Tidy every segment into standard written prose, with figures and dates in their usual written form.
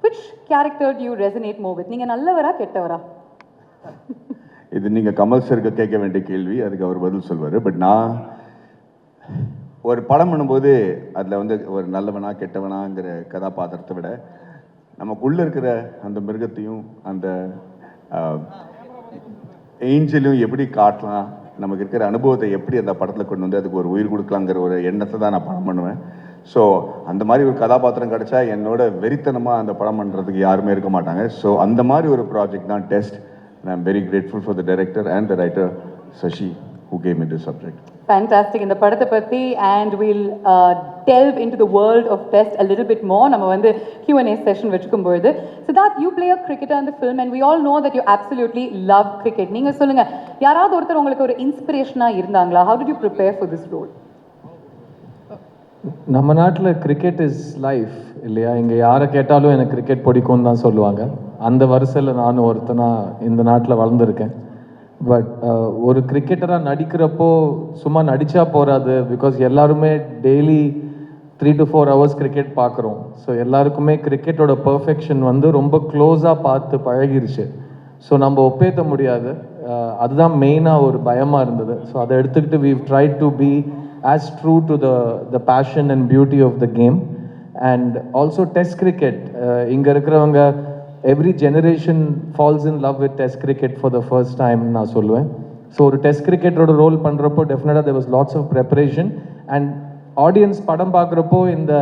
which character do you resonate more with? நீங்க நல்லவரா கெட்டவரா? இது நீங்கள் கமல் சருக்கு கேட்க வேண்டிய கேள்வி, அதுக்கு அவர் பதில் சொல்வார். பட் நான் ஒரு படம் பண்ணும்போது அதில் வந்து ஒரு நல்லவனா கெட்டவனாங்கிற கதாபாத்திரத்தை விட நமக்குள்ளே இருக்கிற அந்த மிருகத்தையும் அந்த ஏஞ்சலையும் எப்படி காட்டலாம், நமக்கு இருக்கிற அனுபவத்தை எப்படி அந்த படத்தில் கொண்டு வந்து அதுக்கு ஒரு உயிர் கொடுக்கலாங்கிற ஒரு எண்ணத்தை தான் நான் படம் பண்ணுவேன். ஸோ அந்த மாதிரி ஒரு கதாபாத்திரம் கிடச்சா என்னோட வெறித்தனமாக அந்த படம் பண்ணுறதுக்கு யாருமே இருக்க மாட்டாங்க. ஸோ அந்த மாதிரி ஒரு ப்ராஜெக்ட் தான் test. And I'm very grateful for the director and the writer, Sashi, who gave me this subject. Fantastic. In the padata patti, and we'll delve into the world of Test a little bit more. நம்ம வந்து Q&A session வெச்சுக்கும்போது, Siddharth, you play a cricketer in the film, and we all know that you absolutely love cricket. நீங்க சொல்லுங்க, யாராவது ஒருத்தர் உங்களுக்கு ஒரு இன்ஸ்பிரேஷனா இருந்தாங்களா? How did you prepare for this role? நம்ம நாட்டில் கிரிக்கெட் இஸ் லைஃப் இல்லையா? இங்கே யாரை கேட்டாலும் எனக்கு கிரிக்கெட் பிடிக்கும்னு தான் சொல்லுவாங்க. அந்த வரிசையில் நானும் ஒருத்தனாக இந்த நாட்டில் வளர்ந்துருக்கேன். பட் ஒரு கிரிக்கெட்டராக நடிக்கிறப்போ சும்மா நடித்தா போகாது. பிகாஸ் எல்லாருமே டெய்லி 3 to 4 hours கிரிக்கெட் பார்க்குறோம். ஸோ எல்லாருக்குமே கிரிக்கெட்டோட பர்ஃபெக்ஷன் வந்து ரொம்ப க்ளோஸாக பார்த்து பழகிருச்சு. ஸோ நம்ம ஒப்பேற்ற முடியாது. அதுதான் மெயினாக ஒரு பயமாக இருந்தது. ஸோ அதை எடுத்துக்கிட்டு we've tried to be as true to the passion and beauty of the game. And also test cricket, inga irukravanga every generation falls in love with test cricket for the first time na solluven. So ஒரு test cricket oda role பண்றப்போ definitely there was lots of preparation, and audience padam பார்க்குறப்போ இந்த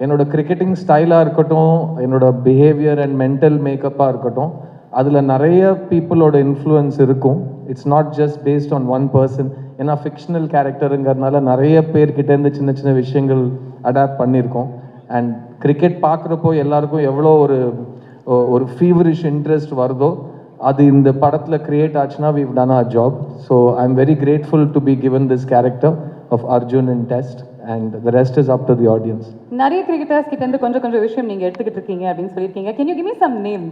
என்னோட cricketing style இருக்கட்டும், என்னோட behavior and mental makeup இருக்கட்டும், அதில் நிறைய பீப்புளோட இன்ஃப்ளூயன்ஸ் இருக்கும். It's not just based on one person. ஏன்னா ஃபிக்ஷனல் கேரக்டருங்கிறதுனால நிறைய பேர்கிட்டேருந்து சின்ன சின்ன விஷயங்கள் அடாப்ட் பண்ணியிருக்கோம். அண்ட் கிரிக்கெட் பார்க்குறப்போ எல்லாருக்கும் எவ்வளோ ஒரு ஃபீவரிஷ் இன்ட்ரெஸ்ட் வருதோ அது இந்த படத்தில் க்ரியேட் ஆச்சுன்னா we've done our job. So I'm very grateful to be given this character of Arjun in Test, and the rest is up to the audience. நிறைய கிரிக்கெட்டர்ஸ் கிட்டேருந்து கொஞ்சம் கொஞ்சம் விஷயம் நீங்கள் எடுத்துக்கிட்டு இருக்கீங்க அப்படின்னு சொல்லியிருக்கீங்க. Can you give me some names?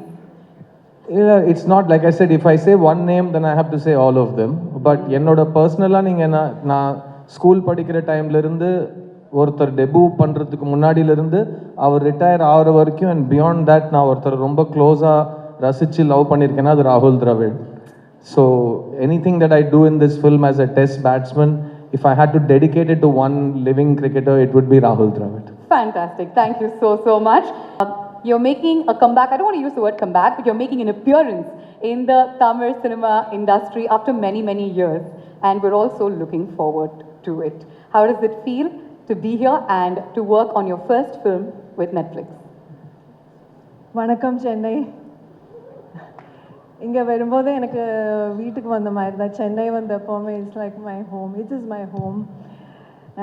Yeah, it's not like I said, if I say one name then I have to say all of them. But என்னோட பர்சனலாக நீங்கள் நான் ஸ்கூல் படிக்கிற டைம்லேருந்து ஒருத்தர் டெபு பண்ணுறதுக்கு முன்னாடியிலேருந்து அவர் ரிட்டையர் ஆகிற வரைக்கும் அண்ட் பியாண்ட் தேட் நான் ஒருத்தர் ரொம்ப க்ளோஸாக ரசித்து லவ் பண்ணியிருக்கேன்னா அது ராகுல் Dravid. So anything that I do in this film as a test batsman, if I had to dedicate it to one living cricketer, it would be Rahul Dravid. Fantastic. Thank you so much. You're making a comeback. I don't want to use the word comeback, but you're making an appearance in the Tamil cinema industry after many years, and we're also looking forward to it. How does it feel to be here and to work on your first film with Netflix? வணக்கம் சென்னை. இங்கே வரும்போது எனக்கு வீட்டுக்கு வந்த மாதிரி தான். சென்னை வந்த எப்போவுமே it's like my home. It is my home.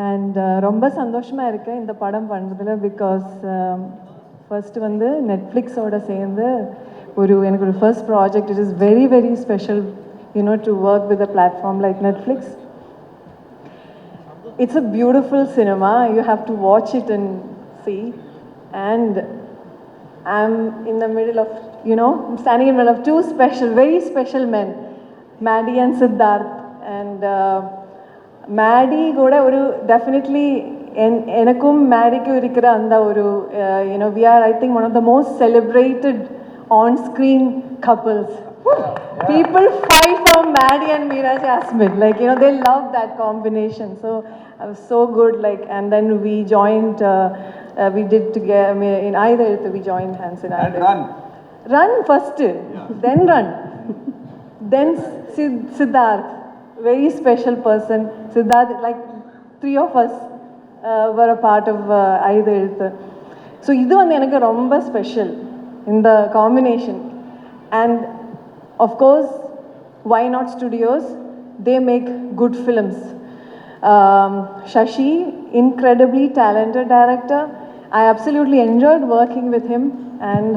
And ரொம்ப சந்தோஷமாக இருக்கேன் இந்த படம் பண்ணுறதுல. பிகாஸ் ஃபர்ஸ்ட் வந்து நெட்ஃப்ளிக்ஸோட சேர்ந்து எனக்கு ஒரு first project. It is very special to work with a platform like Netflix. It's a beautiful cinema. You have to watch it and see. And I'm in the middle of, I'm standing in the middle of two very special men, Maddie and Siddharth. And Maddie goda oru definitely enakkum Maddie ku irukra anda oru we are, I think, one of the most celebrated on-screen couples. People fight for Maddie and Meera Jasmine. Like, they love that combination. So I was so good. Like, and then we joined, we did together, in either, we joined hands in either. And Run first, then run. Then Siddharth, very special person. Siddharth, like 3 of us were a part of either. So idu vandu enakku romba special in the combination. And of course, why not studios? They make good films. Shashi, incredibly talented director. I absolutely enjoyed working with him, and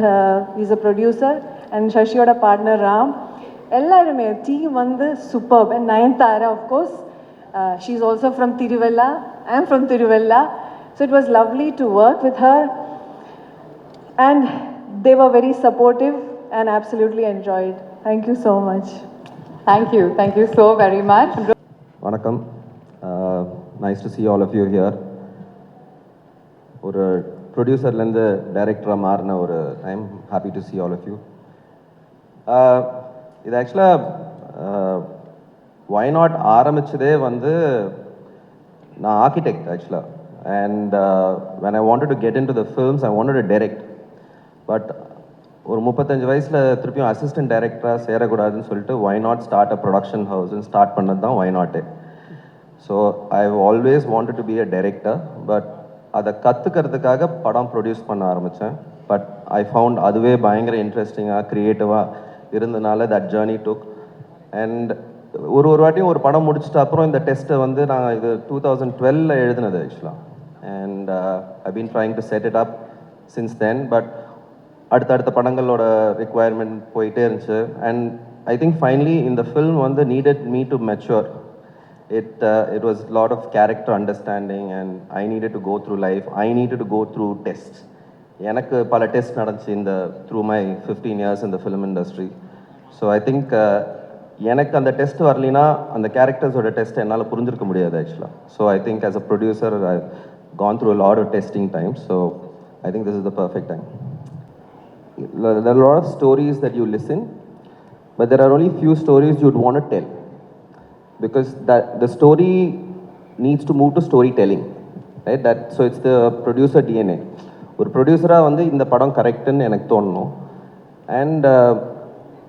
he's a producer. And Shashi oda partner Ram. Ellarume team vandu superb. And Nayanthara, of course, she's also from Tiruvalla. I'm from Tiruvalla. So it was lovely to work with her. And they were very supportive and absolutely enjoyed. Thank you so much. Thank you so very much. Vanakkam. Nice to see all of you here. ஒரு ப்ரொடியூசர்லேருந்து டைரக்டராக மாறின ஒரு time. Happy to see all of you. இது ஆக்சுவலாக why not ஆரம்பிச்சதே வந்து நான் architect ஆக்சுவலாக. And when I wanted to get into the films, I wanted to direct. But ஒரு 35 வயசில் திருப்பியும் அசிஸ்டன்ட் டைரக்டராக சேரக்கூடாதுன்னு சொல்லிட்டு why not start a production house and start பண்ணது தான் why not. So I always wanted to be a director, but அதை கற்றுக்கிறதுக்காக படம் produce பண்ண ஆரம்பித்தேன். பட் ஐ ஃபவுண்ட் அதுவே பயங்கர இன்ட்ரெஸ்டிங்காக க்ரியேட்டிவாக இருந்தனால தட் ஜேர்னி டுக். அண்ட் ஒரு வாட்டியும் ஒரு படம் முடிச்சிட்ட அப்புறம் இந்த டெஸ்ட்டை வந்து நான் இது 2012 எழுதினது ஆக்சுவலாக. And I been trying to set it up since then. But அடுத்தடுத்த படங்களோட ரிக்வயர்மெண்ட் போயிட்டே இருந்துச்சு. அண்ட் ஐ திங்க் ஃபைனலி இந்த ஃபில்ம் வந்து needed me to mature. It was a lot of character understanding, and I needed to go through life. I needed to go through tests. எனக்கு பல test நடந்துச்சு இந்த through my 15 years in the film industry. So I think எனக்கு அந்த test வரலினா அந்த கேரக்டர்ஸோட test என்னால் புரிஞ்சிருக்க முடியாது ஆக்சுவலாக. So I think as a producer I've gone through a lot of testing times. So I think this is the perfect time. There are a lot of stories that you listen, but there are only few stories you'd want to tell. Because that the story needs to move to storytelling, right? So it's the producer DNA. ஒரு ப்ரொடியூசராக வந்து இந்த படம் கரெக்டுன்னு எனக்கு தோணணும். And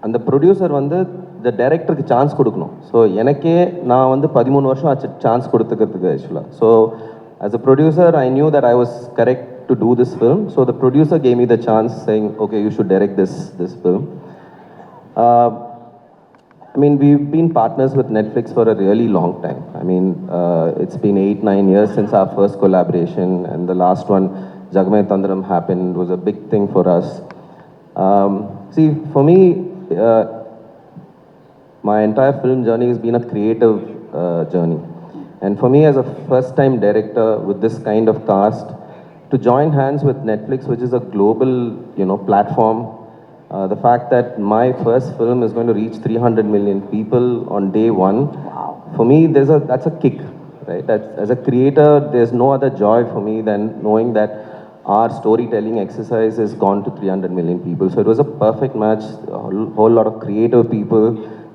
அந்த producer வந்து இந்த டைரக்டருக்கு சான்ஸ் கொடுக்கணும். ஸோ எனக்கே நான் வந்து 13 வருஷம் ஆச்சு சான்ஸ் கொடுத்துக்கிறதுக்கு ஆக்சுவலாக. So as a producer I knew that I was correct to do this film. So the producer gave me the chance saying, okay, you should direct this film. I mean, we've been partners with Netflix for a really long time. I mean, it's been 8-9 years since our first collaboration, and the last one, Jagamay Tandram, happened. It was a big thing for us. See, for me, my entire film journey has been a creative journey. And for me, as a first-time director with this kind of cast, to join hands with Netflix, which is a global, platform, the fact that my first film is going to reach 300 million people on day one, wow. For me, that's a kick, right? As a creator, there's no other joy for me than knowing that our storytelling exercise has gone to 300 million people. So it was a perfect match, a whole lot of creative people,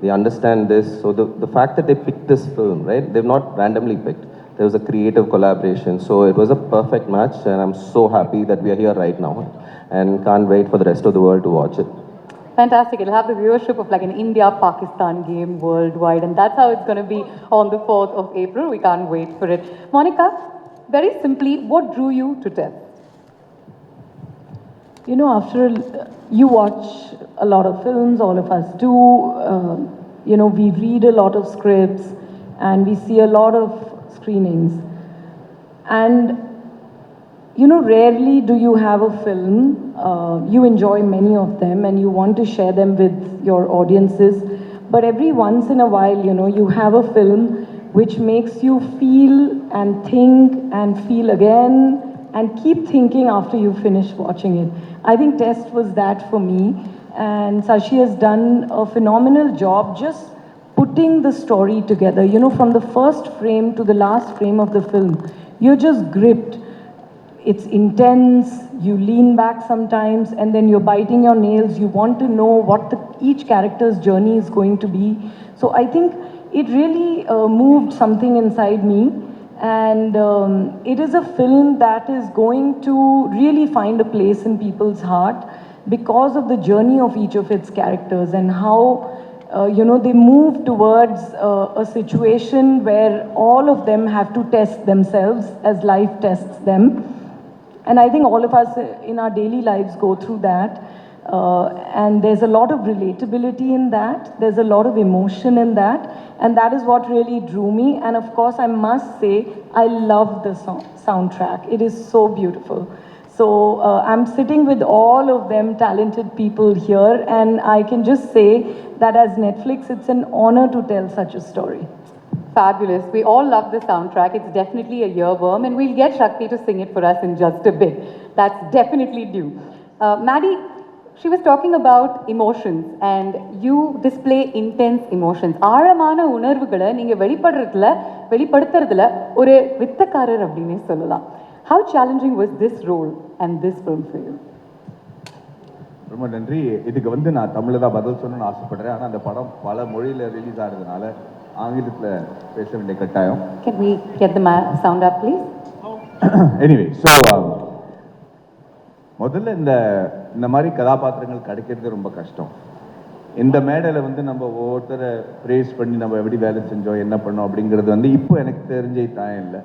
they understand this. So the fact that they picked this film, right? They've not randomly picked. There was a creative collaboration. So it was a perfect match, and I'm so happy that we are here right now. And can't wait for the rest of the world to watch it. Fantastic. It'll have the viewership of like an India-Pakistan game worldwide, and that's how it's going to be on the 4th of April. We can't wait for it. Monica, very simply, what drew you to TEF? You watch a lot of films, all of us do. We read a lot of scripts, and we see a lot of screenings. And rarely do you have a film, you enjoy many of them and you want to share them with your audiences. But every once in a while, you have a film which makes you feel and think and feel again and keep thinking after you finish watching it. I think Test was that for me. And Sashi has done a phenomenal job just putting the story together. From the first frame to the last frame of the film, you're just gripped. It's intense, you lean back sometimes, and then you're biting your nails. You want to know what each character's journey is going to be. So I think it really moved something inside me. And it is a film that is going to really find a place in people's heart because of the journey of each of its characters and how they move towards a situation where all of them have to test themselves as life tests them. And I think all of us in our daily lives go through that. And there's a lot of relatability in that. There's a lot of emotion in that. And that is what really drew me. And of course, I must say, I love the soundtrack. It is so beautiful. So I'm sitting with all of them talented people here. And I can just say that as Netflix, it's an honor to tell such a story. Fabulous. We all love the soundtrack. It's definitely a earworm, and we'll get Shakti to sing it for us in just a bit. That's definitely due. Maddie, she was talking about emotions, and you display intense emotions. ஆழமான உணர்வுகளை நீங்க வெளிப்படுத்துறதுல ஒரு வித்தக்காரர் அப்படின்னே சொல்லலாம். How challenging was this role and this film for you? ரொம்ப நன்றி. இதுக்கு வந்து நான் தமிழில் தான் பதில் சொல்லணும்னு ஆசைப்படுறேன். ஆனால் அந்த படம் பல மொழியில் ரிலீஸ் ஆகிறதுனால ஆங்கிலத்தில் பேச வேண்டிய கட்டாயம். Can we get the sound up, please? Anyway so முதல்ல இந்த மாதிரி கதாபாத்திரங்கள் கிடைக்கிறது ரொம்ப கஷ்டம். இந்த மேடையில் வந்து நம்ம ஒவ்வொருத்தரை ப்ரேஸ் பண்ணி நம்ம எப்படி வேலை செஞ்சோம் என்ன பண்ணோம் அப்படிங்கிறது வந்து இப்போ எனக்கு தெரிஞ்சே தாயம் இல்லை.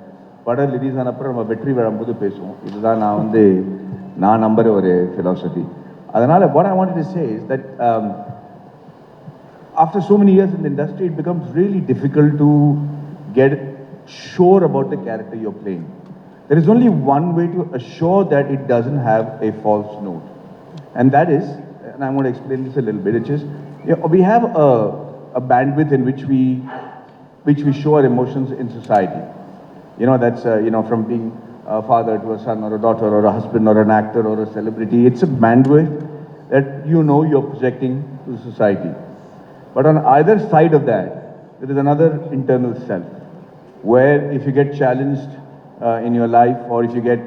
படம் ரிலீஸ் ஆனப்பறம் நம்ம வெற்றி விழும்போது பேசுவோம். இதுதான் நான் நம்புற ஒரு ஃபிலாசபி. அதனால் what I wanted to say is that after so many years in the industry, it becomes really difficult to get sure about the character you're playing. There is only one way to assure that it doesn't have a false note, and that is, and I'm going to explain this a little bit, which is, we have a bandwidth in which we show our emotions in society. That's from being a father to a son or a daughter or a husband or an actor or a celebrity. It's a bandwidth that you're projecting to society. But on either side of that, there is another internal self, where if you get challenged in your life, or if you get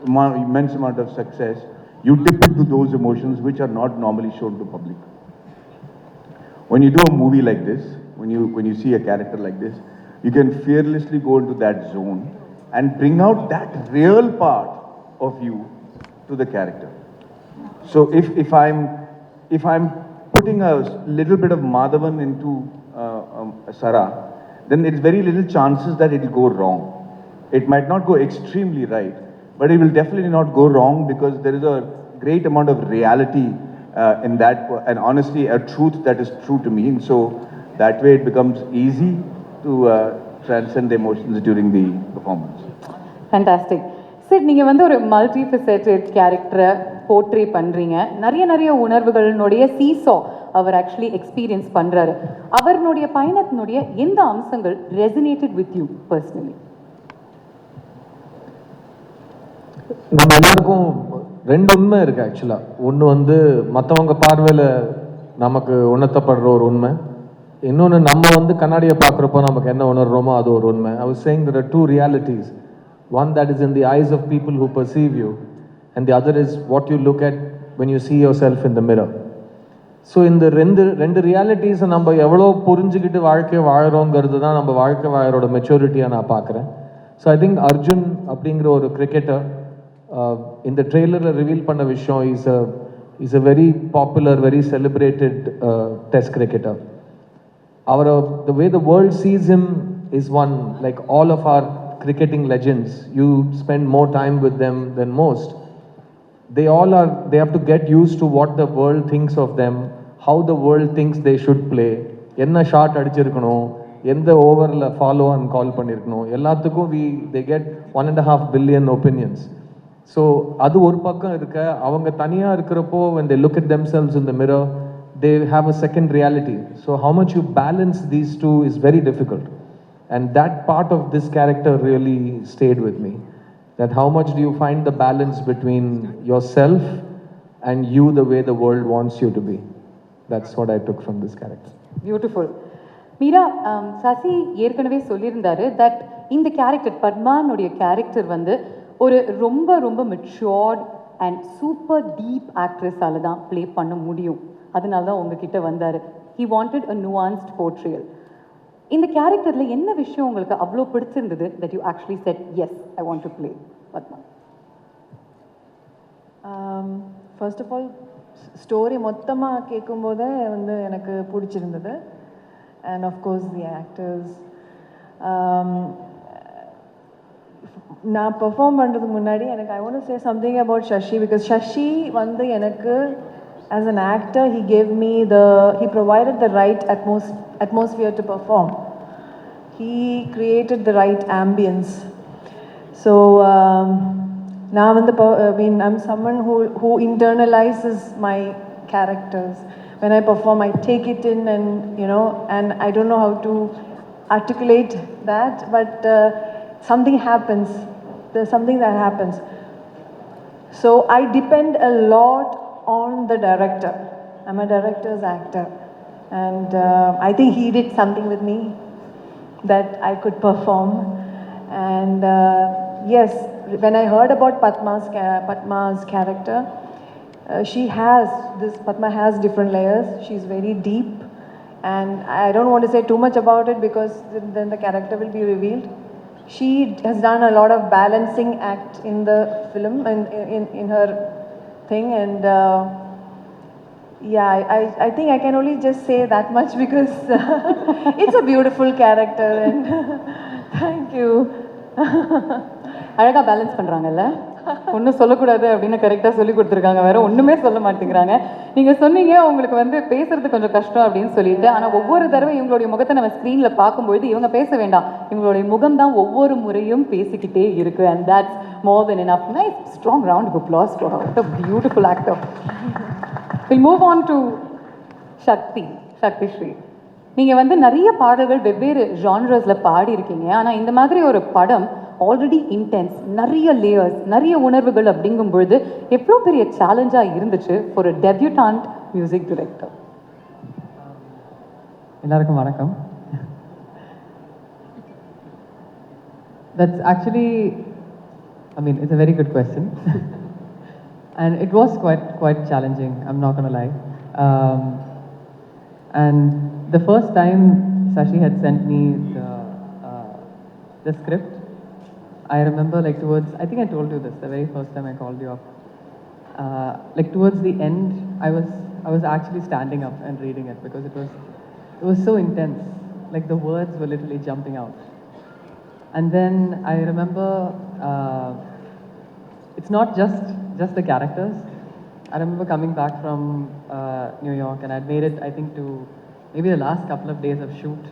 immense amount of success, you dip into those emotions which are not normally shown to public. When you do a movie like this, when you see a character like this, you can fearlessly go into that zone and bring out that real part of you to the character. So if I'm putting a little bit of Madhavan into Sara, then it's very little chances that it will go wrong. It might not go extremely right, but it will definitely not go wrong, because there is a great amount of reality in that, and honestly a truth that is true to me, and so that way it becomes easy to transcend the emotions during the performance. Fantastic. Sir, நீங்கள் வந்து ஒரு multi ஃபெசேட்டட் கேரக்டரை portray பண்ணுறீங்க. நிறைய உணர்வுகளினுடைய seesaw அவர் actually experience பண்ணுறாரு. அவருடைய பயணத்தினுடைய எந்த அம்சங்கள் ரெசனேட்டட் வித் யூ பர்சனலி? நம்ம எல்லாருக்கும் ரெண்டு உண்மை இருக்குது ஆக்சுவலாக. ஒன்று வந்து மற்றவங்க பார்வையில் நமக்கு உணர்த்தப்படுற ஒரு உண்மை, இன்னொன்று நம்ம வந்து கண்ணாடியை பார்க்குறப்போ நமக்கு என்ன உணர்றோமோ அது ஒரு உண்மை. I was saying there are two realities. One that is in the eyes of people who perceive you, and the other is what you look at when you see yourself in the mirror. So இந்த ரெண்டு ரியாலிட்டிஸை நம்ம எவ்வளோ புரிஞ்சுக்கிட்டு வாழ்க்கையை வாழறோங்கிறது தான் நம்ம வாழ்க்கை வாழறோட மெச்சூரிட்டியாக நான் பார்க்குறேன். ஸோ ஐ திங்க் அர்ஜுன் அப்படிங்கிற ஒரு கிரிக்கெட்டர் இந்த ட்ரெய்லரில் ரிவீல் பண்ண விஷயம் is a very popular, very celebrated test cricketer. The way the world sees him is one, like all of our cricketing legends, you spend more time with them than most. They have to get used to what the world thinks of them, how the world thinks they should play, enna shot adichirukano, எந்த ஓவரில் follow and call பண்ணியிருக்கணும், எல்லாத்துக்கும் they get 1.5 billion opinions. So அது ஒரு பக்கம் இருக்க, அவங்க தனியாக இருக்கிறப்போ when they look at themselves in the mirror, they have a second reality. So how much you balance these two is very difficult. And that part of this character really stayed with me. That how much do you find the balance between yourself and you the way the world wants you to be. That's what I took from this character. Beautiful. Meera, Sasi ஏற்கனவே சொல்லியிருந்தாரு that இந்த character பத்மானுடைய character வந்து ஒரு ரொம்ப matured and super deep ஆக்ட்ரஸால தான் play பண்ண முடியும். அதனால தான் உங்ககிட்ட வந்தார். He wanted a nuanced portrayal. இந்த கேரக்டரில் என்ன விஷயம் உங்களுக்கு அவ்வளோ பிடிச்சிருந்தது that you actually said yes, I want to play Padma? First of all, story மொத்தமாக கேட்கும்போதே வந்து எனக்கு பிடிச்சிருந்தது. And of course the actors. நான் பெர்ஃபார்ம் பண்ணுறதுக்கு முன்னாடி எனக்கு I want to say something about Shashi, because Shashi வந்து எனக்கு as an actor he provided the right atmosphere to perform. He created the right ambience. So now I'm someone who internalizes my characters. When I perform, I take it in, and I don't know how to articulate that, but something happens. There's something that happens. So I depend a lot on the director. I'm a director's actor, and I think he did something with me that I could perform. And yes, when I heard about Padma's character, Padma has different layers. She's very deep, and I don't want to say too much about it because then the character will be revealed. She has done a lot of balancing act in the film and in her thing, and yeah, I think I can only just say that much because it's a beautiful character, and thank you. அழகாக balance பண்ணுறாங்கல்ல, ஒன்றும் சொல்லக்கூடாது அப்படின்னு கரெக்டாக சொல்லி கொடுத்துருக்காங்க, வேற ஒன்றுமே சொல்ல மாட்டேங்கிறாங்க. நீங்கள் சொன்னீங்க உங்களுக்கு வந்து பேசுறது கொஞ்சம் கஷ்டம் அப்படின்னு சொல்லிட்டு, ஆனால் ஒவ்வொரு தடவை இவங்களுடைய முகத்தை நம்ம ஸ்க்ரீனில் பார்க்கும்பொழுது இவங்க பேச வேண்டாம், இவங்களுடைய முகம் தான் ஒவ்வொரு முறையும் பேசிக்கிட்டே இருக்கு. And that's more than enough. Nice strong round of applause for her. What a beautiful actor. We'll move on to Shakti Shree. நீங்கள் வந்து நிறைய பாடல்கள் வெவ்வேறு ஜான்ரஸில் பாடியிருக்கீங்க, ஆனால் இந்த மாதிரி ஒரு படம் ஆல்ரெடி இன்டென்ஸ், நிறைய லேயர்ஸ், நிறைய உணர்வுகள் அப்படிங்கும் பொழுது எவ்வளோ பெரிய சேலஞ்சாக இருந்துச்சு ஃபார் அ டெபியூட்டான்ட் மியூசிக் டைரக்டர்? எல்லாருக்கும் வணக்கம். That's actually, I mean, it's a very good question. And it was quite challenging, I'm not gonna lie. And the first time Sashi had sent me the script, I remember like towards, I think I told you this the very first time I called you up. Like towards the end, I was actually standing up and reading it because it was so intense. Like the words were literally jumping out. And then I remember it's not just the characters. I remember coming back from New York, and I'd made it, I think, to maybe the last couple of days of shoot,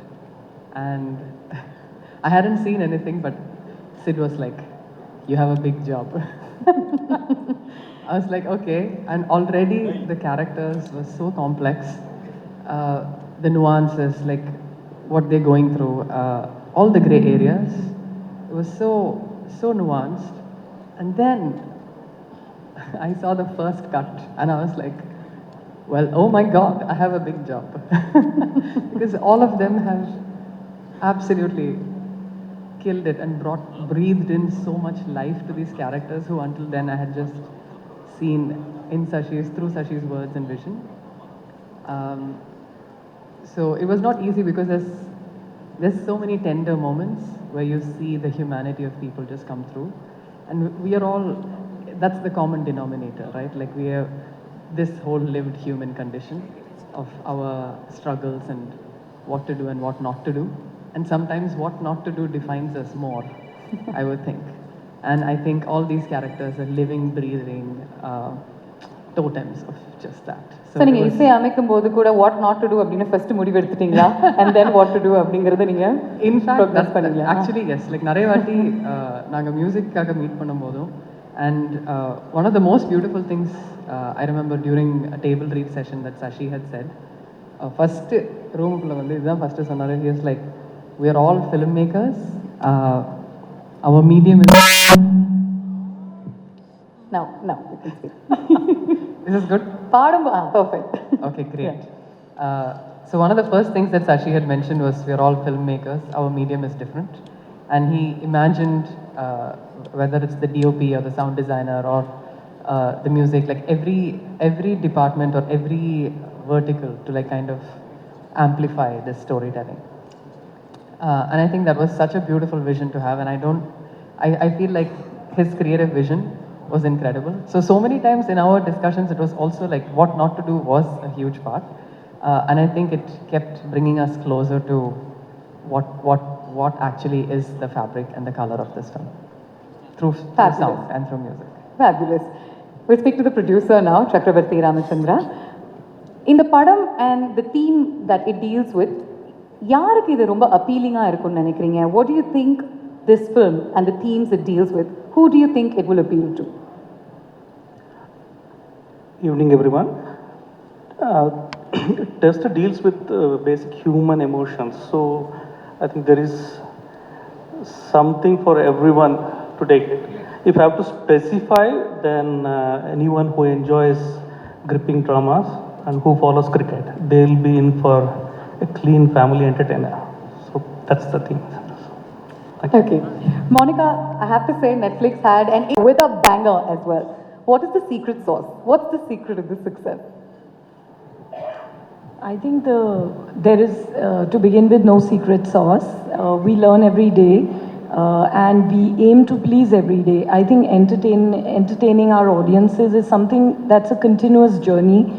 and I hadn't seen anything, but Sid was like, "You have a big job." I was like, okay, and already the characters were so complex, the nuances, like what they're going through, all the gray areas, it was so nuanced. And then I saw the first cut, and I was like, well, oh my God, I have a big job. Because all of them have absolutely killed it and breathed in so much life to these characters who until then I had just seen through Sashi's words and vision. So it was not easy because there's so many tender moments where you see the humanity of people just come through. And we are all, that's the common denominator, right? Like we have this whole lived human condition of our struggles and what to do and what not to do. And sometimes what not to do defines us more, I would think. And I think all these characters are living, breathing totems of just that. So நீங்கள் இசை அமைக்கும் போது கூட what not to do அப்படின்னு first முடிவு எடுத்துட்டீங்களா? And then what to do அப்படிங்கிறத நீங்கள் இன்ஃபேக்ட் பண்ணீங்களா? ஆக்சுவலி எஸ், லைக் நிறைய வாட்டி நாங்கள் மியூசிக்காக மீட் பண்ணும்போதும், and one of the most beautiful things I remember during table read session that Sashi had said, first ரூமுக்குள்ளே வந்து இதுதான் ஃபஸ்ட்டு சொன்னார். He was like, we are all filmmakers, our medium is now you can speak. This is good. Perfect. Okay, great. So one of the first things that Sashi had mentioned was we are all filmmakers, our medium is different, and he imagined whether it's the DOP or the sound designer or the music, like every department or every vertical to like kind of amplify this storytelling. And I think that was such a beautiful vision to have, and I feel like his creative vision was incredible. So many times in our discussions, it was also like what not to do was a huge part, and I think it kept bringing us closer to what actually is the fabric and the color of this film through sound and through music. Fabulous. We'll speak to the producer now, Chakravarti Ramachandra. In the padam and the theme that it deals with, யாருக்கு இது ரொம்ப அப்பீலிங்காக இருக்கும்னு நினைக்கிறீங்க? What do you think this film and the themes it deals with, who do you think it will appeal to? Evening everyone. Test deals with basic human emotions, so I think there is something for everyone to take it. If I have to specify, then anyone who enjoys gripping dramas and who follows cricket, they'll be in for a clean family entertainer. So that's the thing. Okay. Monica, I have to say Netflix had an with a banger as well. What is the secret sauce? What's the secret of this success? I think there is, to begin with, no secret sauce. We learn every day, and we aim to please every day. I think entertaining our audiences is something that's a continuous journey,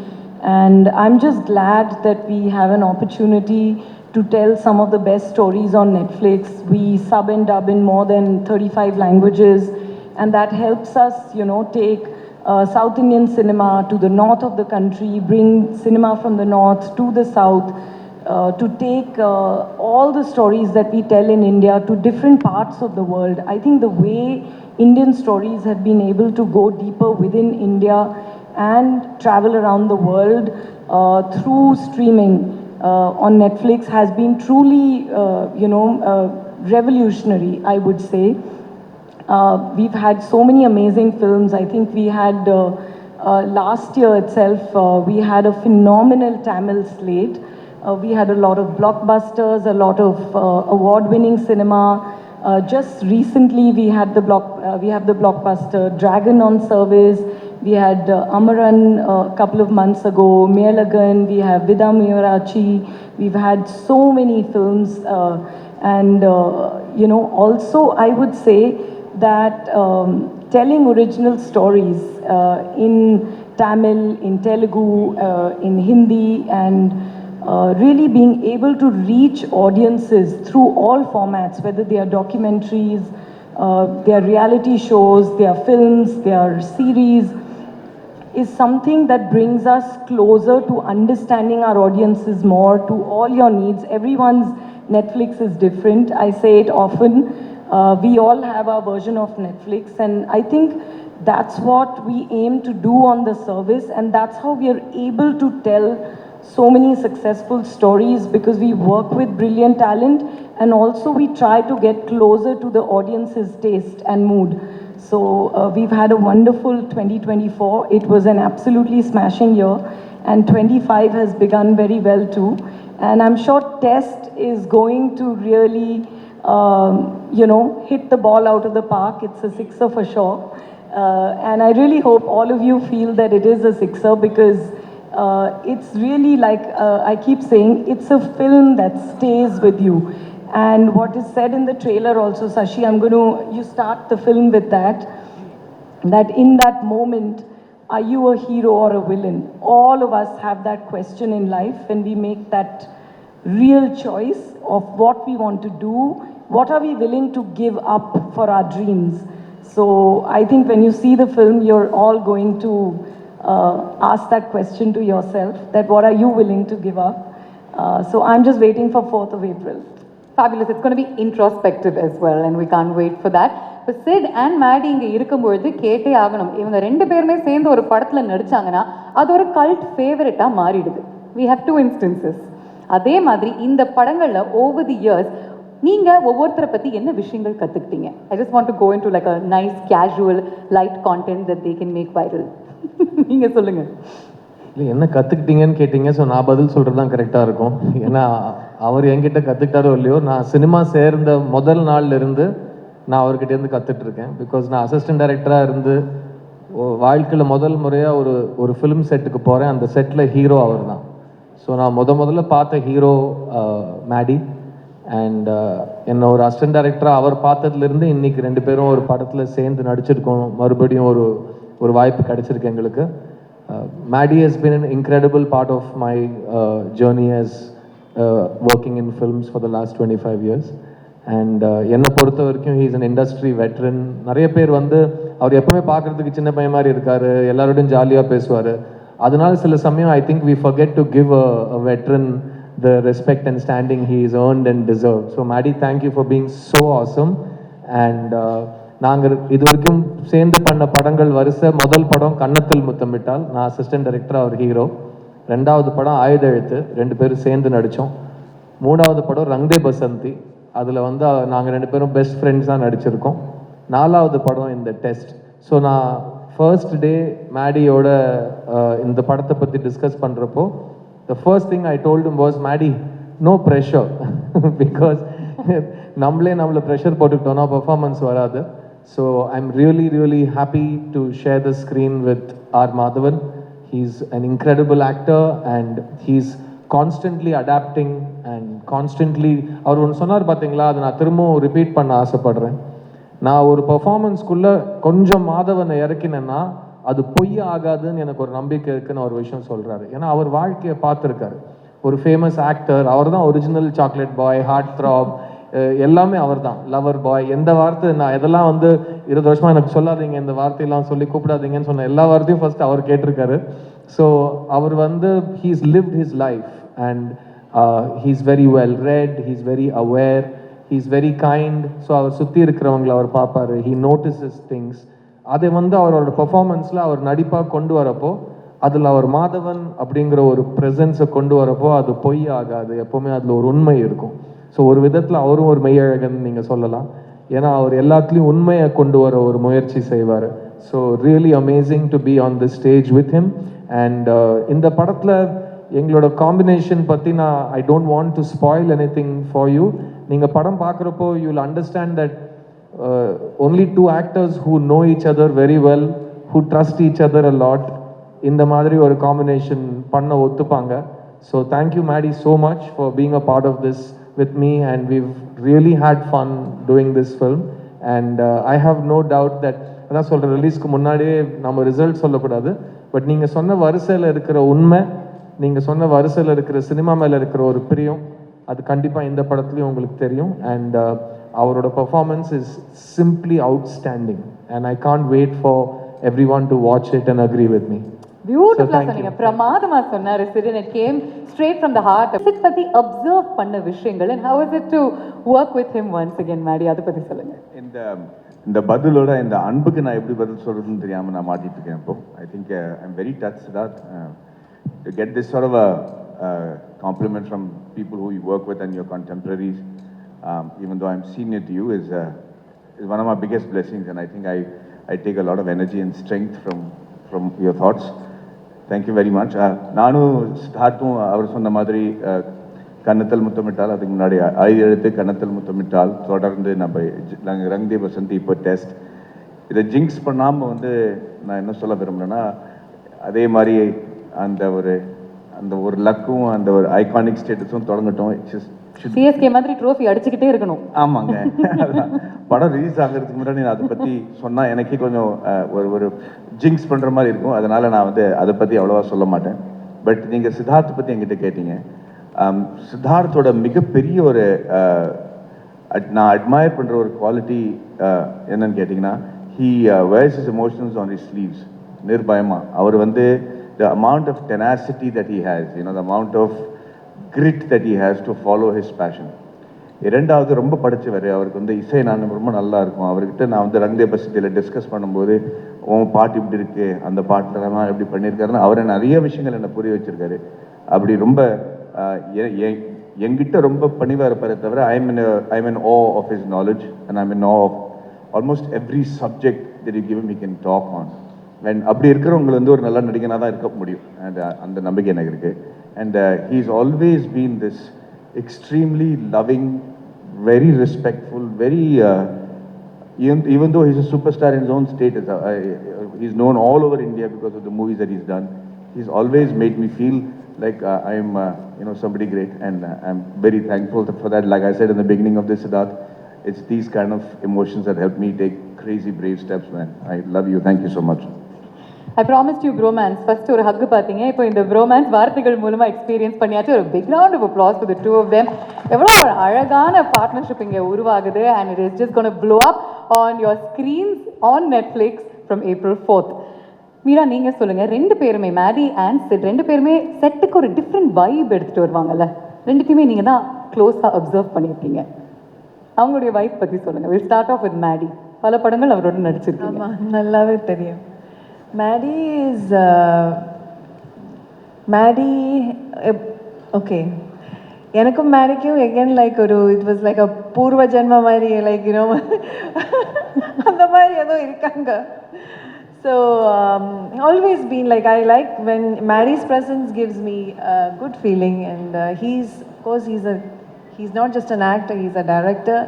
and I'm just glad that we have an opportunity to tell some of the best stories on Netflix. We sub and dub in more than 35 languages, and that helps us, take South Indian cinema to the north of the country, bring cinema from the north to the south, to take all the stories that we tell in India to different parts of the world. I think the way Indian stories have been able to go deeper within India and travel around the world through streaming on Netflix has been truly, revolutionary, I would say. We've had so many amazing films. I think we had last year itself, we had a phenomenal Tamil slate. We had a lot of blockbusters, a lot of award-winning cinema. Just recently, we have the blockbuster Dragon on Service. We had Amaran a couple of months ago, Melagan. We have Vida Mirachi. We've had so many films, and also I would say that telling original stories in Tamil, in Telugu, in Hindi, and really being able to reach audiences through all formats, whether they are documentaries, they are reality shows, they are films, they are series, is something that brings us closer to understanding our audiences more, to all your needs. Everyone's Netflix is different. I say it often. We all have our version of Netflix, and I think that's what we aim to do on the service, and that's how we are able to tell so many successful stories, because we work with brilliant talent, and also we try to get closer to the audience's taste and mood. So we've had a wonderful 2024. It was an absolutely smashing year, and 25 has begun very well too. And I'm sure Test is going to really, hit the ball out of the park. It's a sixer for sure. And I really hope all of you feel that it is a sixer, because it's really like, I keep saying, it's a film that stays with you. And what is said in the trailer also, Sashi, you start the film with that in that moment, are you a hero or a villain? All of us have that question in life when we make that real choice of what we want to do, what are we willing to give up for our dreams. So I think when you see the film, you're all going to ask that question to yourself, that what are you willing to give up? So I'm just waiting for 4th of April. Fabulous. It's going to be introspective as well, and we can't wait for that. இப்போ sit and Maddy இங்கே இருக்கும்பொழுது கேட்டே ஆகணும். இவங்க ரெண்டு பேருமே சேர்ந்து ஒரு படத்தில் நடிச்சாங்கன்னா அது ஒரு கல்ட் ஃபேவரட்டாக மாறிடுது. We have two instances. அதே மாதிரி இந்த படங்களில் ஓவர் தி இயர்ஸ் நீங்கள் ஒவ்வொருத்தரை பற்றி என்ன விஷயங்கள் கற்றுக்கிட்டீங்க? I just want to go into like a nice casual light content that they can make viral. நீங்கள் சொல்லுங்கள். இல்லை என்ன கற்றுக்கிட்டீங்கன்னு கேட்டிங்க. ஸோ நான் பதில் சொல்கிறது தான் கரெக்டாக இருக்கும். ஏன்னா அவர் என்கிட்ட கற்றுக்கிட்டாரோ இல்லையோ, நான் சினிமா சேர்ந்த முதல் நாள்லேருந்து நான் அவர்கிட்டேருந்து கற்றுட்ருக்கேன். பிகாஸ் நான் அசிஸ்டன்ட் டைரக்டராக இருந்து வாழ்க்கையில் முதல் முறையாக ஒரு ஃபிலிம் செட்டுக்கு போகிறேன். அந்த செட்டில் ஹீரோ அவர் தான். ஸோ நான் முதல்ல பார்த்த ஹீரோ மேடி. அண்ட் என்னை ஒரு அசிஸ்டன்ட் டைரக்டராக அவர் பார்த்ததுலேருந்து இன்றைக்கி ரெண்டு பேரும் ஒரு படத்தில் சேர்ந்து நடிச்சிருக்கோம். மறுபடியும் ஒரு வாய்ப்பு கிடைச்சிருக்கு எங்களுக்கு. Maddie has been an incredible part of my journey as working in films for the last 25 years. And என்னை பொறுத்த வரைக்கும் he is an industry veteran. நிறைய பேர் அவர் எப்பவுமே பார்க்குறதுக்கு சின்ன பையன் மாதிரி இருக்காரு, எல்லாரோடையும் ஜாலியாக பேசுவார். அதனால சில சமயம் I think we forget to give a veteran the respect and standing he is earned and deserved. So Maddie, thank you for being so awesome. And நாங்கள் இது வரைக்கும் சேர்ந்து பண்ண படங்கள் வரிசை, முதல் படம் கன்னத்தில் முத்தமிட்டால், நான் அசிஸ்டன்ட் டைரக்டர், அவர் ஹீரோ. ரெண்டாவது படம் ஆயுத எழுத்து, ரெண்டு பேரும் சேர்ந்து நடித்தோம். மூணாவது படம் ரங்தே பசந்தி, அதில் நாங்கள் ரெண்டு பேரும் பெஸ்ட் ஃப்ரெண்ட்ஸாக நடிச்சிருக்கோம். நாலாவது படம் இந்த டெஸ்ட். ஸோ நான் ஃபர்ஸ்ட் டே மேடியோட இந்த படத்தை பற்றி டிஸ்கஸ் பண்ணுறப்போ the first thing I told him was, Maddie, no pressure because நம்மளே நம்மளை ப்ரெஷர் போட்டுக்கிட்டோன்னா பர்ஃபார்மன்ஸ் வராது. So I'm really really happy to share the screen with R Madhavan. He's an incredible actor and he's constantly adapting and constantly அவர் ஒன்று சொன்னார் பார்த்தீங்களா, அதை நான் திரும்பவும் ரிப்பீட் பண்ண ஆசைப்படுறேன். நான் ஒரு பர்ஃபார்மன்ஸ்குள்ளே கொஞ்சம் மாதவனை இறக்கினேன்னா அது பொய் ஆகாதுன்னு எனக்கு ஒரு நம்பிக்கை இருக்குன்னு ஒரு விஷயம் சொல்கிறாரு. ஏன்னா அவர் வாழ்க்கையை பார்த்துருக்காரு. ஒரு ஃபேமஸ் ஆக்டர், அவர் தான் original chocolate boy, heartthrob, எல்லாமே அவர் தான், லவர் பாய். எந்த வார்த்தை நான் இதெல்லாம் 20 வருஷமாக எனக்கு சொல்லாதீங்க, இந்த வார்த்தையெல்லாம் சொல்லி கூப்பிடாதீங்கன்னு சொன்ன எல்லா வார்த்தையும் ஃபர்ஸ்ட் அவர் கேட்டிருக்காரு. ஸோ அவர் he's lived his life and he's very well read, he's very aware, he's very kind. So அவர் சுற்றி இருக்கிறவங்களை அவர் பார்ப்பாரு, ஹீ நோட்டிசஸ் திங்ஸ். அதை அவரோட பர்ஃபார்மன்ஸில் அவர் நடிப்பாக கொண்டு வரப்போ அதில் அவர் மாதவன் அப்படிங்கிற ஒரு ப்ரெசன்ஸை கொண்டு வரப்போ அது பொய் ஆகாது, எப்போவுமே அதில் ஒரு உண்மை இருக்கும். ஸோ ஒரு விதத்தில் அவரும் ஒரு மெய்யழகன் நீங்கள் சொல்லலாம். ஏன்னா அவர் எல்லாத்துலேயும் உண்மையை கொண்டு வர ஒரு முயற்சி செய்வார். So really amazing to be on the stage with him. And இந்த படத்தில் எங்களோட காம்பினேஷன் பற்றி I don't want to spoil any thing for you. நீங்கள் படம் பார்க்குறப்போ you will understand that only two actors who know each other very well, who trust each other a lot, இந்த மாதிரி ஒரு காம்பினேஷன் பண்ண ஒத்துப்பாங்க. So thank you Maddy so much for being a part of this with me and we've really had fun doing this film and I have no doubt that அதான் சொல்கிறேன், ரிலீஸ்க்கு முன்னாடியே நம்ம ரிசல்ட் சொல்லக்கூடாது, பட் நீங்கள் சொன்ன வரிசையில் இருக்கிற உண்மை, நீங்கள் சொன்ன வரிசையில் இருக்கிற சினிமா மேலே இருக்கிற ஒரு பிரியம், அது கண்டிப்பாக இந்த படத்துலையும் உங்களுக்கு தெரியும். அண்ட் அவரோட performance is simply outstanding and I can't wait for everyone to watch it and agree with me. பியூட்டிஃபுல்லா சொன்னீங்க, பிரமாதமா சொன்னாரு Sid. It came straight from the heart. Sid பத்தி அப்சர்வ் பண்ண விஷயங்கள் and how is it to work with him once again? Maddy, அதை பத்தி சொல்லுங்க. இந்த பதிலோட இந்த அன்புக்கு நான் எப்படி பதில் சொல்றதுன்னு தெரியாம நான் மாட்டிட்டு இருக்கேன் இப்போ. I think I'm very touch that to get this sort of a compliment from people who you work with and your contemporaries, even though I'm senior to you, is one of my biggest blessings and I think I take a lot of energy and strength from your thoughts. Thank you very much. நானும் ஸ்டார்ட்டும் அவர் சொன்ன மாதிரி கன்னத்தல் முத்தமிட்டால், அதுக்கு முன்னாடி எழுத்து கன்னத்தல் முத்தமிட்டால், தொடர்ந்து நாங்கள் ரங் தே பசந்தி, இப்போ test, இதை ஜிங்க்ஸ் பண்ணாமல் நான் என்ன சொல்ல விரும்புகிறேன்னா, அதே மாதிரி அந்த ஒரு லக்கும் அந்த ஒரு ஐகானிக் ஸ்டேட்டஸும் தொடங்கட்டும். சிஎஸ்கே மாதிரி ட்ரோஃபி அடிச்சுக்கிட்டே இருக்கணும். ஆமாங்க. படம் ரிலீஸ் ஆகிறதுக்கு முன்னாடி நான் அதை பற்றி சொன்னால் எனக்கே கொஞ்சம் ஒரு ஜிங்க்ஸ் பண்ணுற மாதிரி இருக்கும். அதனால் நான் அதை பற்றி அவ்வளோவா சொல்ல மாட்டேன். பட் நீங்கள் சித்தார்த்தை பற்றி என்கிட்ட கேட்டீங்க. சித்தார்த்தோட மிகப்பெரிய ஒரு நான் அட்மயர் பண்ணுற ஒரு குவாலிட்டி என்னன்னு கேட்டிங்கன்னா, he wears his emotions on his sleeves. நிர்பயமாக அவர் the amount of tenacity that he has, the amount of grit that he has to follow his passion. இரண்டாவது ரொம்ப படித்தவர், அவருக்கு இசை ரொம்ப நல்லா இருக்கும். அவர்கிட்ட நான் ரங்தே பசத்தியில் டிஸ்கஸ் பண்ணும்போது, உன் பாட்டு இப்படி இருக்கு, அந்த பாட்டிலலாம் எப்படி பண்ணியிருக்காருன்னு அவரை நிறைய விஷயங்கள் என்னை புரிய வச்சிருக்காரு. அப்படி ரொம்ப என்கிட்ட ரொம்ப பணிவாக இருப்பாரே தவிர I'm in awe of his knowledge and I'm in awe of almost every subject that you give him he can talk on. And அப்படி இருக்கிறவங்க ஒரு நல்ல நடிகனாக தான் இருக்க முடியும். அண்ட் அந்த நம்பிக்கை எனக்கு இருக்குது. And he's always been this extremely loving, very respectful, very even though he's a superstar in his own state, he's known all over India because of the movies that he's done. He's always made me feel like I'm somebody great and I'm very thankful for that. Like I said in the beginning of this, Siddharth, it's these kind of emotions that help me take crazy brave steps, man. I love you. Thank you so much. I promised you bromance. First ஒரு hug பாத்தீங்க, இப்போ இந்த bromance வார்த்தைகள் மூலமா experience பண்ணியாச்சு. ஒரு big round of applause for the two of them. எவ்வளோ ஒரு அழகான பார்ட்னர்ஷிப் இங்கே உருவாகுது and it is just going to blow up on your screens on Netflix from April 4th. Meera, நீங்க சொல்லுங்க, ரெண்டு பேருமே மேடி அண்ட் சிட் ரெண்டு பேருமே செட்டுக்கு ஒரு டிஃப்ரெண்ட் வைப் எடுத்துட்டு வருவாங்கல்ல, ரெண்டுத்தையுமே நீங்க தான் க்ளோஸாக அப்சர்வ் பண்ணியிருக்கீங்க. அவங்களுடைய வைப் பற்றி சொல்லுங்க. Will start off with Maddy. பல படங்கள் அவரோட நடிச்சிருக்கீங்க. ஆமாம், நல்லாவே தெரியும். Maddy is Maddy okay. எனக்கும் மேடிக்கும் again like it was like a பூர்வ ஜென்ம மாதிரி, லைக் அந்த மாதிரி ஏதோ இருக்காங்க. So always been like, I like when Maddie's presence gives me a good feeling, and he's not just an actor, he's a director.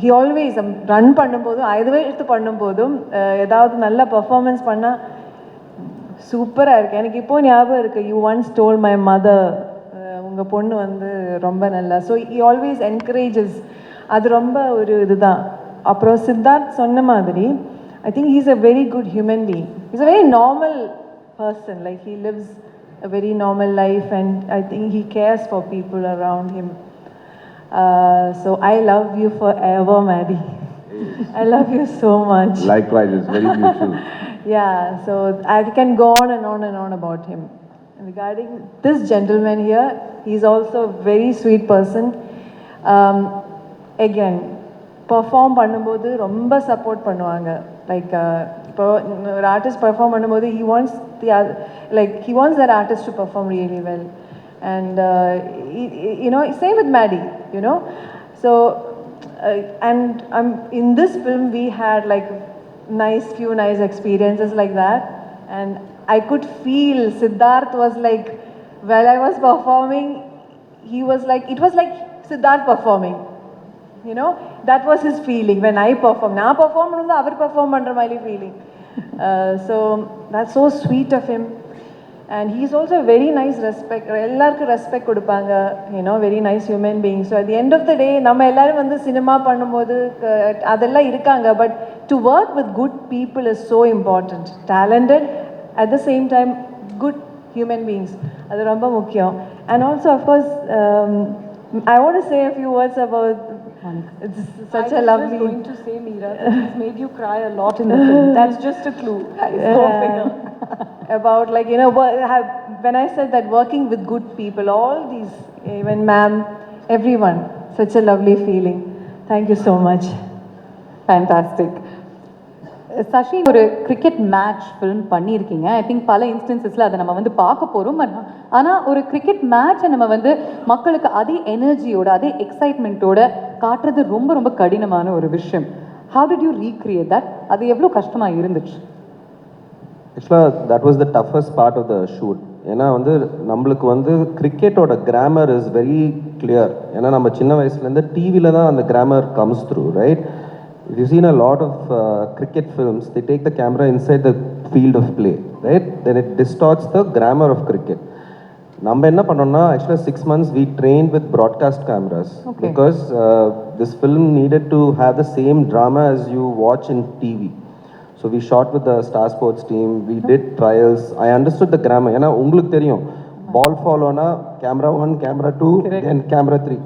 He always run பண்ணும்போதும் இதுவே எடுத்து பண்ணும்போதும் ஏதாவது நல்ல பெர்ஃபார்மன்ஸ் பண்ணால் சூப்பராக இருக்குது. எனக்கு இப்போ ஞாபகம் இருக்குது, you once told my mother உங்கள் பொண்ணு வந்து ரொம்ப நல்லா. So he always encourages. அது ரொம்ப ஒரு இதுதான். அப்புறம் சித்தார்த் சொன்ன மாதிரி I think he's a very good human being. He's a very normal person. Like he lives a very normal life, and I think he cares for people around him. So I love you forever, Maddie. I love you so much. Likewise, it's very mutual. Yeah, so I can go on and on and on about him. Regarding this gentleman here, he's also a very sweet person. Again, perform பண்ணும்போது ரொம்ப support பண்ணுவாங்க. Like இப்போ ஒரு artist perform பண்ணும்போது he wants that artist to perform really well. And you know, same with Maddie, you know. So and in this film we had like few nice experiences like that, and I could feel Siddharth was like, while I was performing, he was like, it was like Siddharth performing, you know. That was his feeling when I perform. Na perform nunda avar perform pandra mali feeling. So that's so sweet of him. And he's also a very nice respect. எல்லாருக்கும் respect கொடுப்பாங்க, you know, very nice human being. So at the end of the day, நம்ம எல்லாரும் வந்து cinema பண்ணும்போது அதெல்லாம் இருக்காங்க, but to work with good people is so important. Talented, at the same time good human beings, அது ரொம்ப முக்கியம். And also of course I want to say a few words about it's such a lovely. I was going to say, Meera, it's made you cry a lot in the film. That's just a clue. Go figure. About, like, you know, when I said that working with good people, all these, even ma'am, everyone, such a lovely feeling. Thank you so much. Fantastic. Sasi, ஒரு cricket match film பண்ணியிருக்கீங்க. I think பல இன்ஸ்டன்சஸில் அதை நம்ம வந்து பார்க்க போகிறோம். ஆனால் ஒரு கிரிக்கெட் மேட்சை நம்ம வந்து மக்களுக்கு அதே எனர்ஜியோட அதே எக்ஸைட்மெண்ட்டோட காட்டுறது ரொம்ப ரொம்ப கடினமான ஒரு விஷயம். How did you recreate that? அது எவ்வளோ கஷ்டமாக இருந்துச்சு? ஆக்சுவலாக that was the toughest part of the shoot. ஏன்னா வந்து நம்மளுக்கு வந்து கிரிக்கெட்டோட கிராமர் இஸ் வெரி கிளியர். ஏன்னா நம்ம சின்ன வயசுலேருந்து டிவியில் தான் அந்த grammar comes through, right? If you've seen a lot of cricket films, they take the camera inside the field of play, right? Then it distorts the grammar of cricket. நம்ம என்ன பண்ணோம்னா, actually 6 months we trained with broadcast cameras. Okay. Because this film needed to have the same drama as you watch in TV. So we shot with the Star Sports team, we did trials. I understood the grammar. ஏன்னா உங்களுக்கு தெரியும், ball follow na camera 1, camera 2, then camera 3.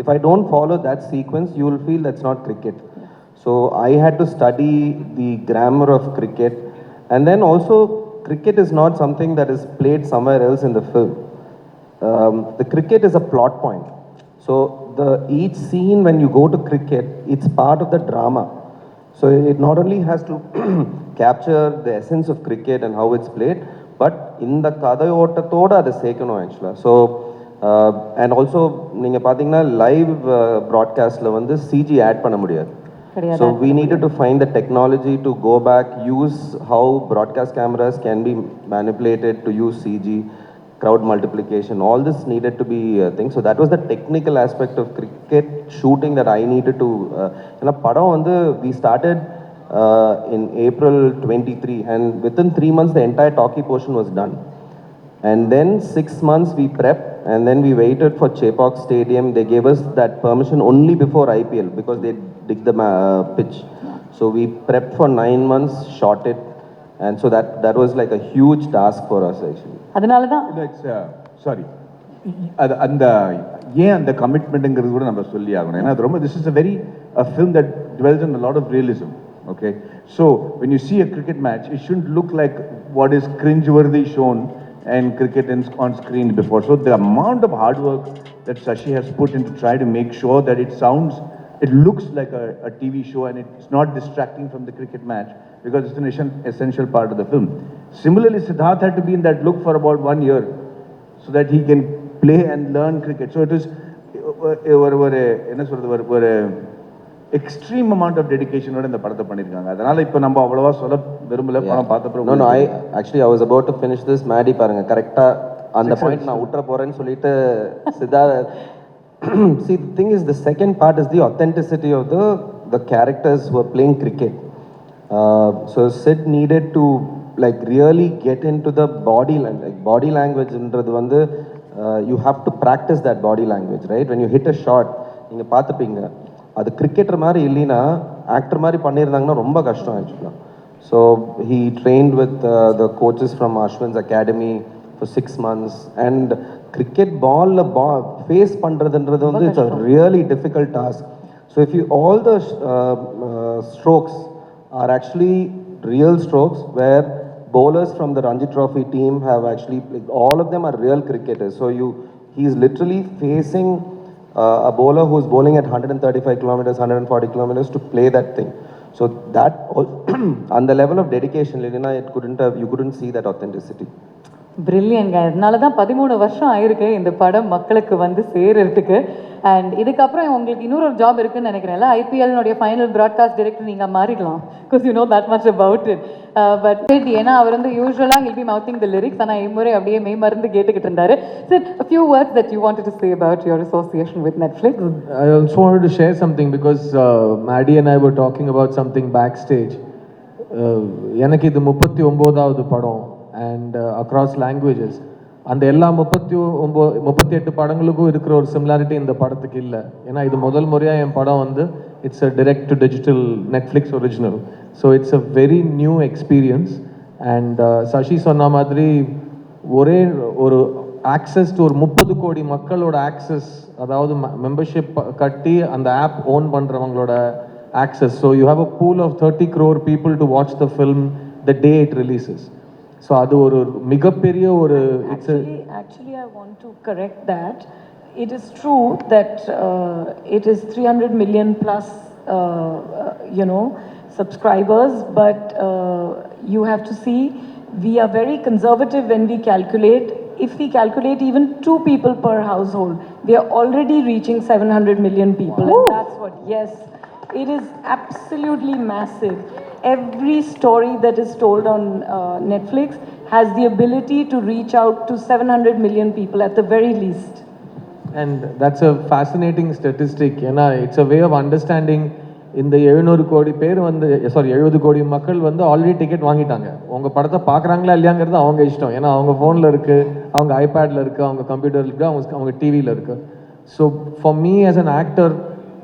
If I don't follow that sequence, you will feel that's not cricket. So I had to study the grammar of cricket, and then also cricket is not something that is played somewhere else in the film. The cricket is a plot point. So each scene when you go to cricket, it's part of the drama. So it not only has to capture the essence of cricket and how it's played, but in the kadayottathoda adu sekano actually. So and also neenga pathina live broadcast la vandu CG add panna mudiyadhu. So we needed to find the technology to go back, use how broadcast cameras can be manipulated to use CG, crowd multiplication. All this needed to be a thing. So that was the technical aspect of cricket shooting that I needed to. Padam vandu we started in April 23, and within 3 months the entire talkie portion was done. And then 6 months we prepped, and then we waited for Chepauk Stadium. They gave us that permission only before IPL because they dig the pitch. So we prepped for 9 months, shot it, and so that was like a huge task for us actually. அதனால தான் sorry, அது அந்த ஏன் அந்த கமிட்மெண்ட்டுங்கிறது கூட நம்ம சொல்லி ஆகணும். ஏன்னா அது ரொம்ப this is a film that dwells on a lot of realism. Okay, so when you see a cricket match, it shouldn't look like what is cringe-worthy shown and cricket on screen before. So the amount of hard work that Sashi has put in to try to make sure that it looks like a TV show and it's not distracting from the cricket match, because it's an essential part of the film. Similarly, Siddharth had to be in that look for about 1 year so that he can play and learn cricket. So it was ஒரு extreme amount of டெடிகேஷனோட இந்த படத்தை பண்ணியிருக்காங்க. அதனால இப்போ நம்ம அவ்வளவா சொல்ல விரும்பல. படம் பார்த்தப்பறம் No, I was about to finish this. Maddie பாருங்க கரெக்டாக அந்த பாயிண்ட் நான் விட்டுற போறேன்னு சொல்லிட்டு Siddharth See, the thing is, the second part is the authenticity of the characters who are playing cricket. So Sid needed to like really get into the body language என்றது வந்து you have to practice that body language, right? When you hit a shot, நீங்க பார்த்துப்பீங்க, அது cricketer மாதிரி இல்லைன்னா actor மாதிரி பண்ணியிருந்தாங்கன்னா ரொம்ப கஷ்டம் ஆக்சுவலாக. So he trained with the coaches from Ashwin's academy for 6 months, and cricket face பண்ணுறதுன்றது வந்து it's a really difficult task. So if you all the strokes are actually real strokes where bowlers from the Ranji Trophy team have actually, like, all of them are real cricketers. So he's literally facing a bowler who's bowling at 135 kilometers, 140 kilometers to play that thing. So that on the level of dedication, Lilina, you couldn't see that authenticity. பிரில்லியன்ங்க. அதனால தான் 13 வருஷம் ஆயிருக்கு இந்த படம் மக்களுக்கு வந்து சேர்றதுக்கு. And இதுக்கப்புறம் உங்களுக்கு இன்னொரு ஜாப் இருக்குன்னு நினைக்கிறேன்ல, ஐபிஎல்னுடைய ஃபைனல் ப்ராட்காஸ்ட் டைரக்டர் நீங்கள் மாறிடலாம், because you know that much about it. But சரி, ஏன்னா அவர் வந்து யூஸ்வலாக he'll be mouthing the lyrics, ஆனால் இம்முறை அப்படியே மருந்து கேட்டுக்கிட்டு இருந்தாரு. Sir, a few words that you wanted to say about your association with Netflix. I also wanted to share something because Maddie and I were talking about something backstage. எனக்கு இது 39வது படம் and across languages. அந்த எல்லா 38 படங்களுக்கும் இருக்கிற ஒரு similarity இந்த படத்துக்கு இல்லை. ஏன்னா இது முதல் முறையாக என் படம் வந்து it's a direct to digital Netflix original. So it's a very new experience. And Sasi சொன்ன மாதிரி ஒரே ஒரு ஆக்சஸ் டு ஒரு 30 கோடி மக்களோட ஆக்சஸ், அதாவது மெம்பர்ஷிப் கட்டி அந்த ஆப் ஓன் பண்ணுறவங்களோட access. So you have a pool of 30 crore people to watch the film the day it releases. So அது ஒரு மிகப்பெரிய ஒரு Actually, I want to correct that. It is true that it is 300 million plus, subscribers, but you have to see, we are very conservative when we calculate. If we calculate even 2 people per household, we are already reaching 700 million people. And that's what, yes, it is absolutely massive. Every story that is told on Netflix has the ability to reach out to 700 million people at the very least. And that's a fascinating statistic. ஏன்னா it's a way of understanding. இந்த 700 கோடி பேர் வந்து 70 கோடி மக்கள் வந்து already ticket வாங்கிட்டாங்க. உங்கள் படத்தை பார்க்குறாங்களா இல்லையாங்கிறது அவங்க இஷ்டம். ஏன்னா அவங்க ஃபோனில் இருக்குது, அவங்க ஐபேடில் இருக்குது, அவங்க கம்ப்யூட்டரில் இருக்குது, அவங்க டிவியில் இருக்குது. So for me as an actor,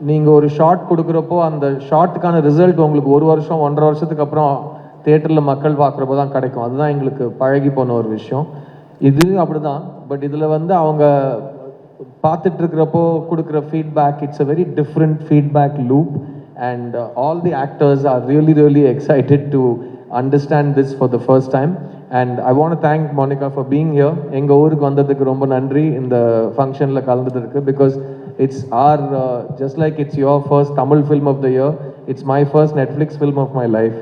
நீங்கள் ஒரு ஷார்ட் கொடுக்குறப்போ அந்த ஷார்ட்டுக்கான ரிசல்ட் உங்களுக்கு 1 வருஷம் 1.5 வருஷத்துக்கு அப்புறம் தியேட்டரில் மக்கள் பார்க்குறப்போ தான் கிடைக்கும். அதுதான் எங்களுக்கு பழகி போன ஒரு விஷயம். இது அப்படி தான். பட் இதில் வந்து அவங்க பார்த்துட்டு இருக்கிறப்போ கொடுக்குற feedback, it's a very different feedback loop. And all the actors are really really excited to understand this for the first time. And I want to thank Monica for being here. எங்கள் ஊருக்கு வந்ததுக்கு ரொம்ப நன்றி இந்த ஃபங்க்ஷனில் கலந்ததுக்கு. Because it's our just like it's your first Tamil film of the year, it's my first Netflix film of my life.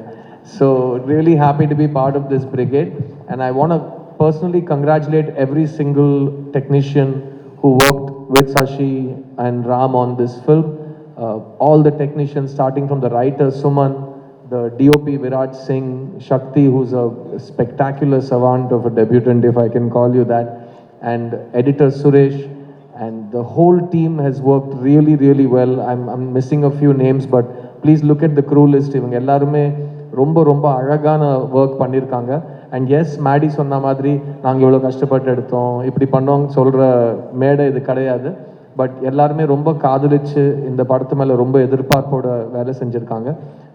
So really happy to be part of this brigade, and I want to personally congratulate every single technician who worked with Sashi and Ram on this film. All the technicians, starting from the writer Suman, the DOP Viraj Singh, Shakti, who's a spectacular savant of a debutant, if I can call you that, and editor Suresh. And the whole team has worked really, really well. I'm missing a few names, but please look at the crew list. இவங்க எல்லாருமே ரொம்ப ரொம்ப அழகான work பண்ணியிருக்காங்க. And S, Maddy சொன்ன மாதிரி நாங்கள் இவ்வளோ கஷ்டப்பட்டு எடுத்தோம், இப்படி பண்ணோங்க சொல்கிற மேடை இது கிடையாது. பட் எல்லாருமே ரொம்ப காதலிச்சு இந்த படத்து மேலே ரொம்ப எதிர்பார்ப்போட வேலை செஞ்சுருக்காங்க.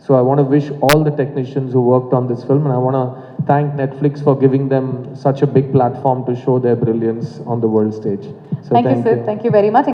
So I want to wish all the technicians who worked on this film, and I want to thank Netflix for giving them such a big platform to show their brilliance on the world stage. So thank you, sir. Thank you very much.